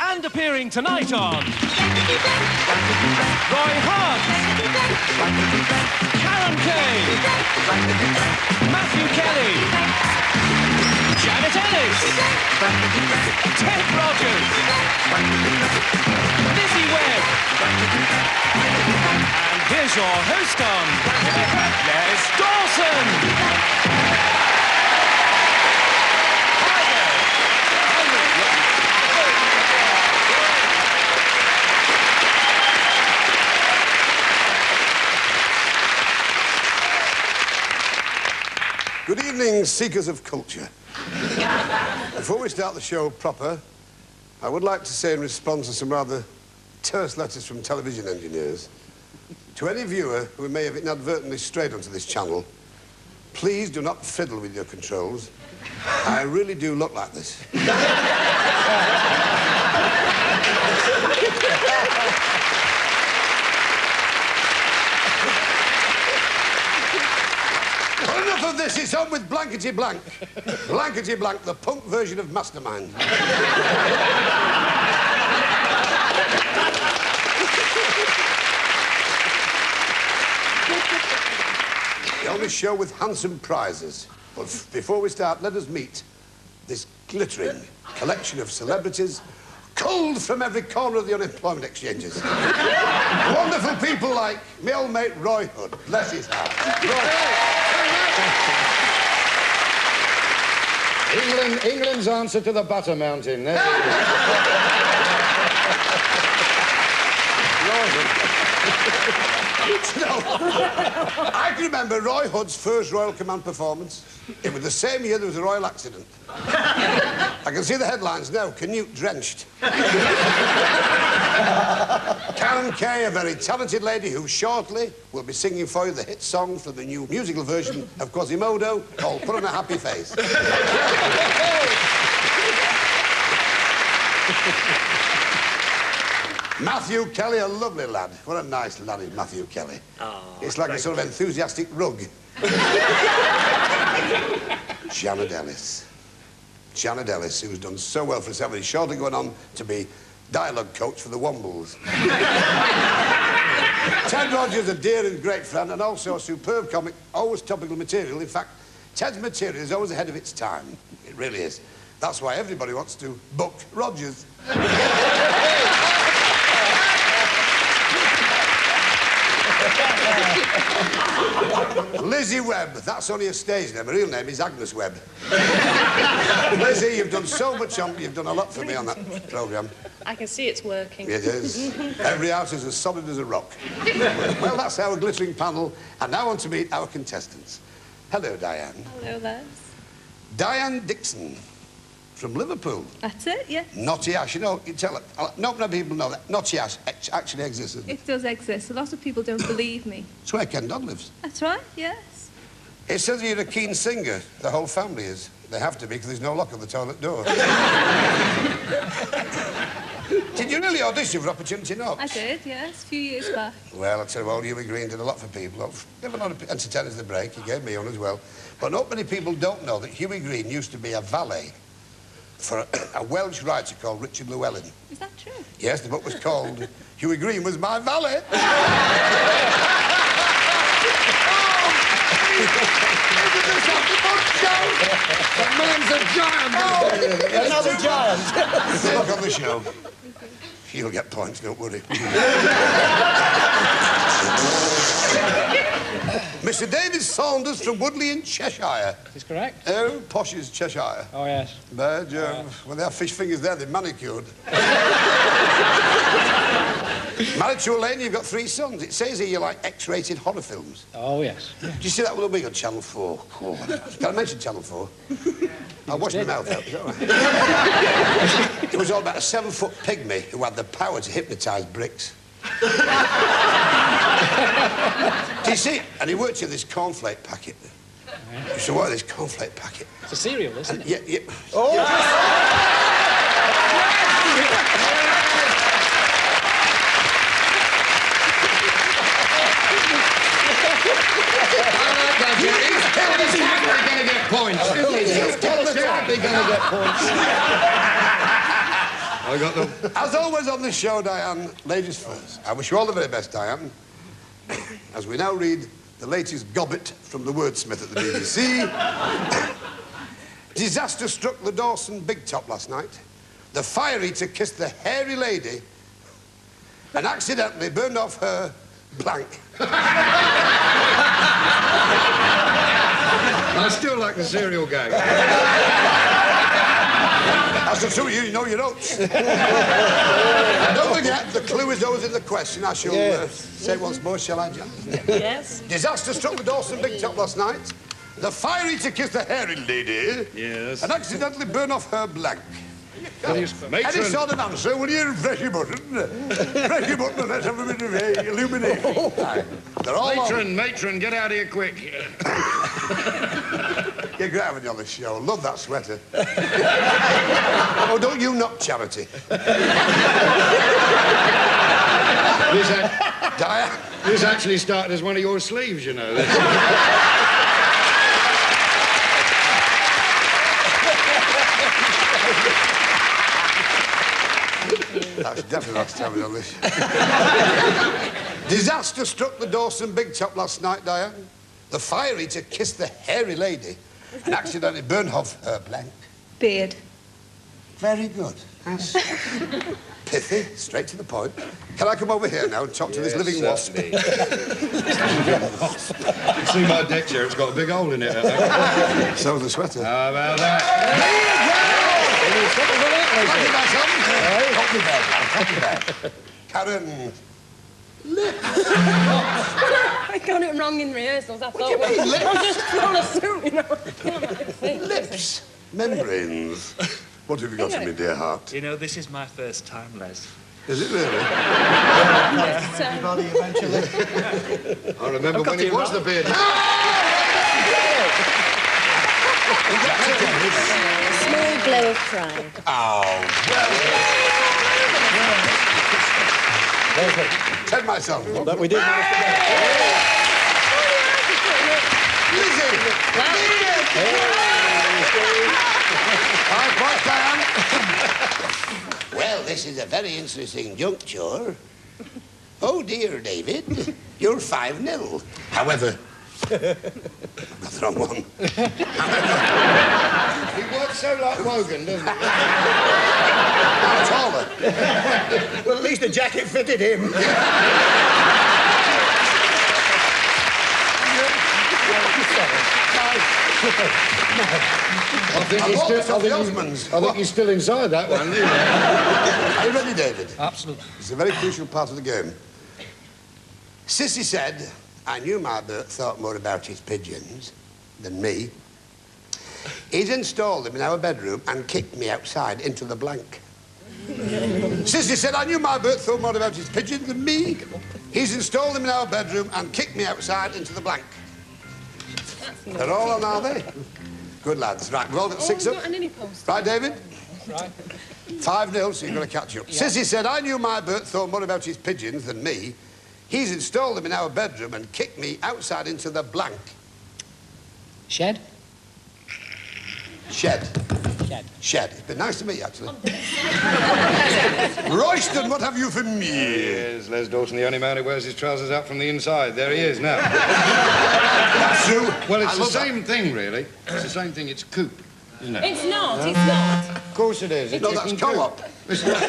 And appearing tonight on Roy Hunt, Karen Kay, Matthew Kelly, Janet Ellis, Ted Rogers, Lizzie Webb, and here's your host on Les Dawson. Good evening, seekers of culture. Before we start the show proper, I would like to say in response to some rather terse letters from television engineers, to any viewer who may have inadvertently strayed onto this channel, please do not fiddle with your controls. I really do look like this. Enough of this, it's on with Blankety Blank. Blankety Blank, the punk version of Mastermind. The only show with handsome prizes. But before we start, let us meet this glittering collection of celebrities culled from every corner of the unemployment exchanges. Wonderful people like my old mate Roy Hood. Bless his heart. England's answer to the Butter Mountain. There I can remember Roy Hood's first Royal Command performance. It was the same year there was a royal accident. I can see the headlines now, Canute drenched. Karen Kay, a very talented lady who shortly will be singing for you the hit song from the new musical version of Quasimodo called Put on a Happy Face. Matthew Kelly, a lovely lad. What a nice lad is Matthew Kelly. Oh, it's like a sort of enthusiastic rug. Janet Ellis. Janet Ellis, who's done so well for herself, is shortly going on to be dialogue coach for the Wombles. Ted Rogers, a dear and great friend, and also a superb comic, always topical material. In fact, Ted's material is always ahead of its time. It really is. That's why everybody wants to book Rogers. Lizzie Webb, that's only a stage name. Her real name is Agnes Webb. Lizzie, you've done so much you've done a lot for me on that programme. I can see it's working. It is. Every house is as solid as a rock. Well, that's our glittering panel, and now on to meet our contestants. Hello, Diane. Hello there. Diane Dixon, from Liverpool. That's it, yeah. Naughty Ash, you know, you tell it. Not many people know that. Naughty Ash actually exists, doesn't it? It does exist. A lot of people don't believe me. It's where Ken Dodd lives. That's right, yes. It says you're a keen singer. The whole family is. They have to be, because there's no lock on the toilet door. Did you really audition for Opportunity Knocks? I did, yes, a few years back. Well, I tell you what, Hughie Green did a lot for people. Gave a lot of entertainers the break. He gave me one as well. But not many people don't know that Hughie Green used to be a valet for a Welsh writer called Richard Llewellyn. Is that true? Yes, the book was called Hughie Green Was My Valet. The man's a giant! Another giant! Look on the show. You'll get points, don't worry. Mr. David Saunders from Woodley in Cheshire. Is correct? Oh, posh is Cheshire. Oh, yes. But, well, they have fish fingers there, they're manicured. Married to Elaine, you've got 3 sons. It says here you like X-rated horror films. Oh, yes. Did you see that little big on Channel 4? Oh, can I mention Channel 4? I'll wash my mouth out, is that right? It was all about a 7-foot pygmy who had the power to hypnotise bricks. Do you see? And he worked in this cornflake packet. Yeah. So what is this cornflake packet? It's a cereal, isn't it? Yeah. Oh! I got them. As always on this show, Diane, ladies first. I wish you all the very best, Diane. As we now read the latest gobbet from the wordsmith at the BBC. Disaster struck the Dawson big top last night. The fire eater kissed the hairy lady and accidentally burned off her blank. I still like the cereal gag. That's the truth, you know your oats. And don't forget, the clue is always in the question. I shall say it once more, shall I, Jan? Yes. Disaster struck the Dawson big top last night. The fire eater kissed the hairy lady. Yes. And accidentally burned off her blank. Any Matron. sort of answer, will you press your button? Press your button and let's have a bit of illumination. They're all Matron, get out of here quick. You're great having you on the show. Love that sweater. Oh, don't you knock charity. This actually started as one of your sleeves, you know. That's definitely last time on this. Disaster struck the Dawson big top last night, Diane. The fire eater kissed the hairy lady and accidentally burned off her blank. Beard. Very good. That's pithy, straight to the point. Can I come over here now and talk to this living wasp? You see my deck chair, it's got a big hole in it. So the sweater. How about that? Karen. I got it wrong in rehearsals. I thought, well, I'll just put on a suit, you know. Lips. Membranes. What have you got for me, dear heart? You know, this is my first time, Les. Is it really? Everybody eventually. I remember when it was the beard. Small glow of pride. Oh, Ted myself. But we did manage to get Lizzie! Well, this is a very interesting juncture. Oh, dear, David, you're 5-0. However, I've got the wrong one. He works so like Wogan, doesn't he? Now taller. Well, at least the jacket fitted him. I think he's still inside that one, isn't he? Are you ready, David? Absolutely. It's a very crucial part of the game. Sissy said, I knew my Bert thought more about his pigeons than me. He's installed them in our bedroom and kicked me outside into the blank. Sissy said, I knew my Bert thought more about his pigeons than me. He's installed them in our bedroom and kicked me outside into the blank. They're all on, are they? Good lads. Right, we've all got 6 up. Not in any post. Right, David? Right. 5-0, so you've got to catch up. Yeah. Sissy said, I knew my Bert thought more about his pigeons than me. He's installed them in our bedroom and kicked me outside into the blank. Shed? Shed. Shed. Shed. It's been nice to meet you, actually. Royston, what have you for me? Yes, Les Dawson, the only man who wears his trousers out from the inside. There he is now. That's true. Well, it's the same thing, really. It's the same thing. It's coupe, isn't it? It's not, it's not. Of course it is. No, that's co-op. It's not.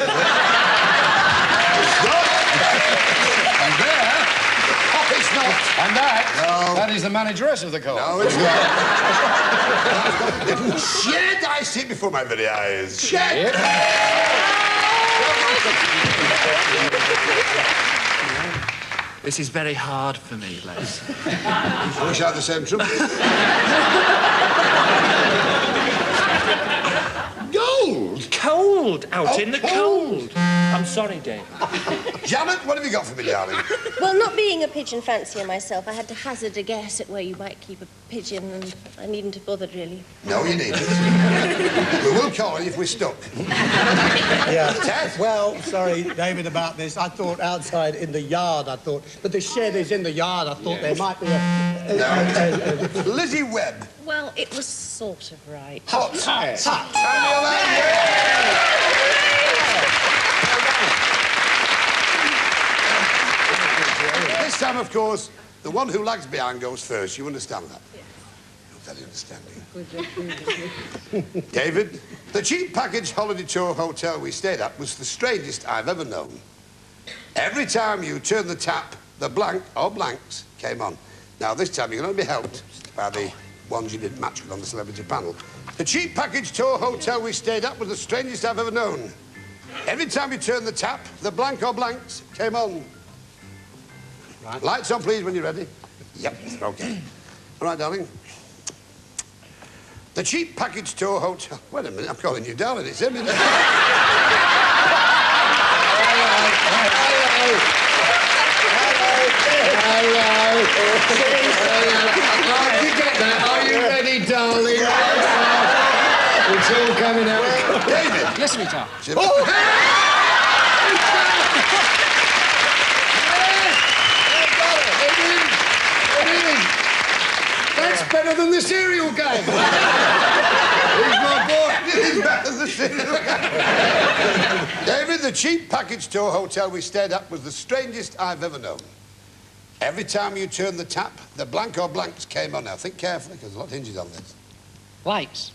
And there... Oh, it's not. And that, No. that is the manageress of the co-op. No, it's not. Shed! I see it before my very eyes. Shed! This is very hard for me, Les. I wish I had the same trouble. Gold! Cold! Out in the cold! I'm sorry, Dave. Janet, what have you got for me, darling? Well, not being a pigeon fancier myself, I had to hazard a guess at where you might keep a pigeon, and I needn't have bothered, really. No, you needn't. We will call you if we're stuck. Yeah. Ted? Well, sorry, David, about this. I thought outside in the yard, but the shed is in the yard. I thought there might be a... Lizzie Webb. Well, it was sort of right. Hot. Yes. Hot. of course, the one who lags behind goes first. You understand that? Yes. You're very understanding. David, the cheap package holiday tour hotel we stayed at was the strangest I've ever known. Every time you turned the tap, the blank or blanks came on. Now, this time you're going to be helped by the ones you didn't match with on the celebrity panel. The cheap package tour hotel we stayed at was the strangest I've ever known. Every time you turned the tap, the blank or blanks came on. Right. Lights on, please, when you're ready. Yep, OK. All right, darling. The cheap package tour hotel... Wait a minute, I'm calling you darling, it's him, isn't it? Right, you get that? Are you ready, darling? It's all coming out. David! Yes, sweetheart. That's better than the cereal game. He's my boy. He's better than the cereal game. David, the cheap package tour hotel we stayed at was the strangest I've ever known. Every time you turned the tap, the blank or blanks came on. Now, think carefully, because a lot hinges on this. Lights.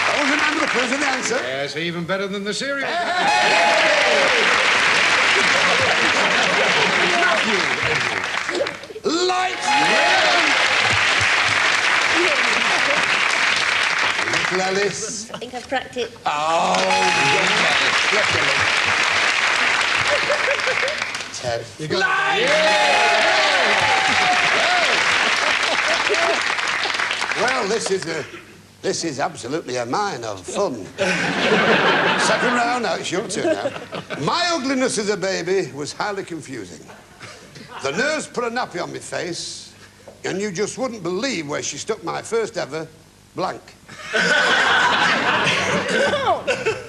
Always remember the clues and the answer. Yes, even better than the cereal game. Lights! Little Alice. I think I've cracked it. Oh, Ted. You got Well, this is absolutely a mine of fun. Second round, now it's your turn now. My ugliness as a baby was highly confusing. The nurse put a nappy on my face, and you just wouldn't believe where she stuck my first ever blank.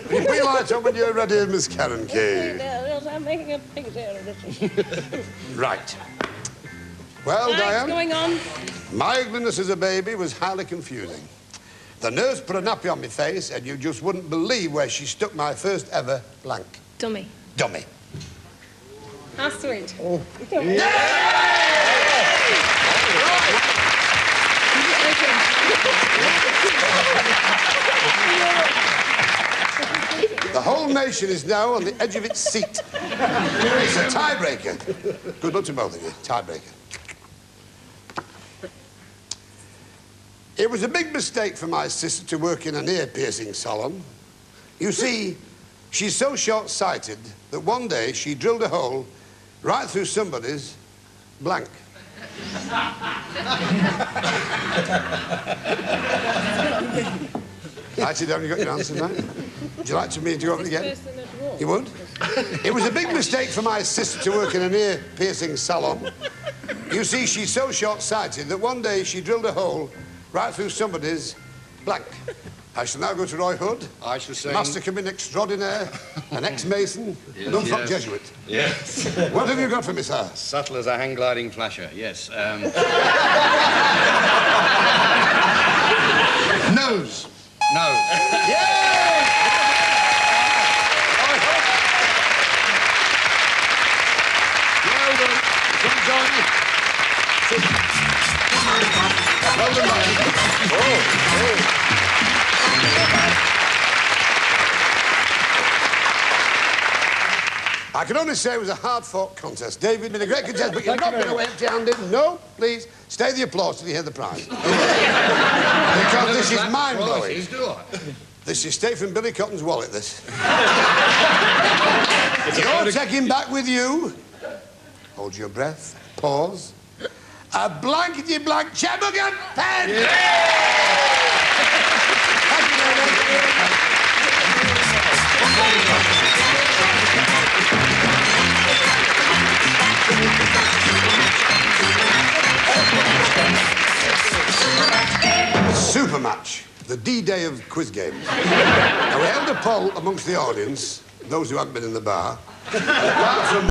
Put your lights on when you're ready, Miss Karen Kay. I'm making a big deal of this. Right. Well, What's Diane, going on? my ugliness as a baby was highly confusing. The nurse put a nappy on my face, and you just wouldn't believe where she stuck my first ever blank. Dummy. Dummy. How sweet. Oh. The whole nation is now on the edge of its seat. It's a tiebreaker. Good luck to both of you. Tiebreaker. It was a big mistake for my sister to work in an ear-piercing salon. You see, she's so short-sighted that one day she drilled a hole right through somebody's blank. Write it down, you got your answer, right? Would you like me to go over it again? You would? It was a big mistake for my sister to work in an ear-piercing salon. You see, she's so short-sighted that one day she drilled a hole right through somebody's blank. I shall now go to Roy Hood. I shall say... Master Commis extraordinaire, an ex-Mason, an unfucked Jesuit. Yes. What have you got for me, sir? Subtle as a hang-gliding flasher, yes. Nose. Nose. I can only say it was a hard-fought contest. David, been a great contest, but you're not going away empty-handed. No, please, stay the applause till you hear the prize. Because this is mind-blowing. This is straight from Billy Cotton's wallet, this. You're taking back with you. Hold your breath. Pause. A blankety blank Chebugan pen! Yeah. Thank you very much. Super match. The D-Day of quiz games. Now, we held a poll amongst the audience, those who hadn't been in the bar. Apart from